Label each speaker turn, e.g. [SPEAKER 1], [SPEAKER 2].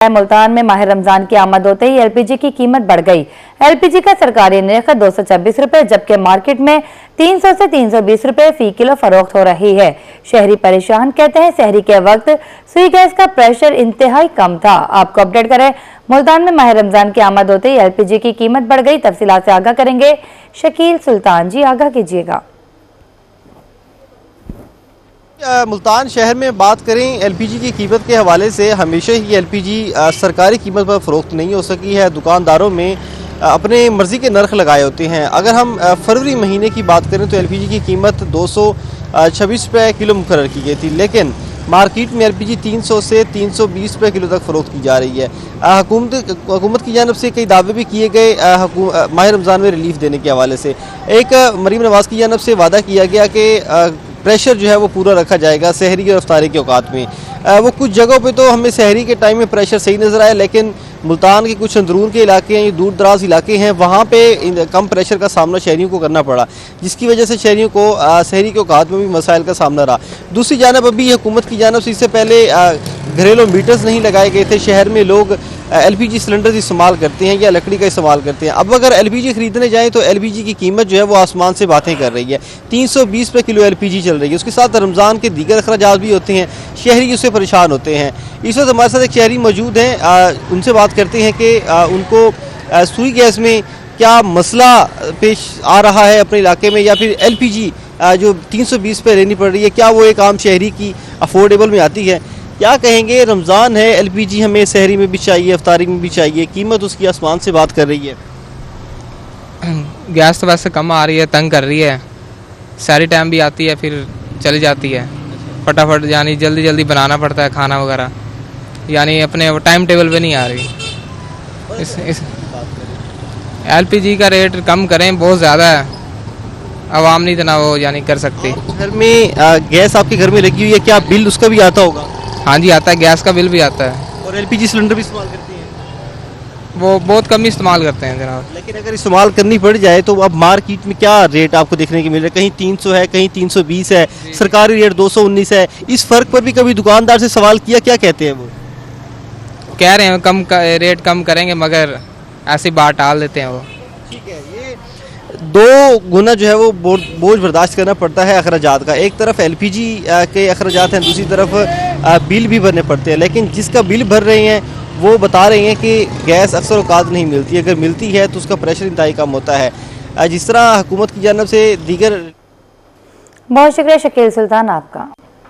[SPEAKER 1] मुल्तान में माह रमजान की आमद होते ही एलपीजी की कीमत बढ़ गई। एलपीजी का सरकारी निर्ख 226 रुपए जबकि मार्केट में 300 से 320 रुपए फी किलो फरोख्त हो रही है। शहरी परेशान, कहते हैं सहरी के वक्त सुई गैस का प्रेशर इंतहाई कम था। आपको अपडेट करें, मुल्तान में माह रमजान की आमद होते ही एलपीजी की कीमत बढ़ गई। तफसीलात से आगाह करेंगे शकील सुल्तान जी, आगाह कीजिएगा।
[SPEAKER 2] मुल्तान शहर में बात करें एलपीजी की कीमत के हवाले से, हमेशा ही एलपीजी सरकारी कीमत पर फ़रोख्त नहीं हो सकी है। दुकानदारों में अपने मर्ज़ी के नर्ख लगाए होते हैं। अगर हम फरवरी महीने की बात करें तो एलपीजी की कीमत 226 रुपये किलो मुकर्रर की गई थी, लेकिन मार्केट में एलपीजी 300 से 320 रुपये किलो तक फ़रोख्त की जा रही है। हुकूमत की जानब से कई दावे भी किए गए माह रमज़ान में रिलीफ देने के हवाले से। एक मरीम नवाज़ की जानब से वादा किया गया कि प्रेशर जो है वो पूरा रखा जाएगा सहरी और अफ्तारी के औकात में। वो कुछ जगहों पे तो हमें सहरी के टाइम में प्रेशर सही नज़र आया, लेकिन मुल्तान के कुछ अंदरून के इलाके हैं, दूर दराज इलाके हैं, वहाँ पे कम प्रेशर का सामना शहरियों को करना पड़ा, जिसकी वजह से शहरियों को सहरी के औकात में भी मसाइल का सामना रहा। दूसरी जानब अभी हुकूमत की जानब से इससे पहले घरेलू मीटर्स नहीं लगाए गए थे। शहर में लोग एलपीजी सिलेंडर इस्तेमाल करते हैं या लकड़ी का इस्तेमाल करते हैं। अब अगर एलपीजी खरीदने जाएँ तो एलपीजी की कीमत जो है वो आसमान से बातें कर रही है। 320 रुपये किलो एलपीजी चल रही है। उसके साथ रमज़ान के दीगर अखराजात भी होते हैं, शहरी उससे परेशान होते हैं। इस वक्त हमारे साथ एक शहरी मौजूद हैं, उनसे बात करते हैं कि उनको सुई गैस में क्या मसला पेश आ रहा है अपने इलाके में, या फिर एलपीजी जो 320 पे लेनी पड़ रही है, क्या वो एक आम शहरी की अफोर्डेबल में आती है? क्या कहेंगे? रमज़ान है, एलपीजी हमें सहरी में भी चाहिए, अफ्तारी में भी चाहिए, कीमत उसकी आसमान से बात कर रही है।
[SPEAKER 3] गैस तो वैसे कम आ रही है, तंग कर रही है। सारी टाइम भी आती है फिर चली जाती है, फटाफट यानी जल्दी जल्दी बनाना पड़ता है खाना वगैरह, यानी अपने टाइम टेबल पे नहीं आ रही। इस एलपीजी का रेट कम करें, बहुत ज़्यादा है, आवाम नहीं इतना वो यानी कर सकती।
[SPEAKER 2] घर में गैस आपके घर में लगी हुई है, क्या बिल उसका भी आता होगा?
[SPEAKER 3] हाँ जी आता है, गैस का बिल भी आता है।
[SPEAKER 2] और एलपीजी सिलेंडर भी इस्तेमाल करती हैं?
[SPEAKER 3] वो बहुत कम इस्तेमाल करते हैं जनाब।
[SPEAKER 2] लेकिन अगर इस्तेमाल करनी पड़ जाए तो अब मार्केट में क्या रेट आपको देखने को मिल रहा है? कहीं 300 है, कहीं 320 है, सरकारी रेट 219 है। इस फ़र्क पर भी कभी दुकानदार से सवाल किया? क्या कहते हैं वो?
[SPEAKER 3] कह रहे हैं रेट कम करेंगे, मगर ऐसी बात टाल देते हैं वो।
[SPEAKER 2] ठीक है, ये दो गुना जो है वो बोझ बर्दाश्त करना पड़ता है अखराजात का। एक तरफ एलपीजी के अखराजात हैं, दूसरी तरफ बिल भी भरने पड़ते हैं। लेकिन जिसका बिल भर रहे हैं वो बता रहे हैं कि गैस अक्सर औकात नहीं मिलती, अगर मिलती है तो उसका प्रेशर इंतहाई कम होता है। जिस तरह हुकूमत की जानब से दीगर।
[SPEAKER 1] बहुत शुक्रिया शकील सुल्तान आपका।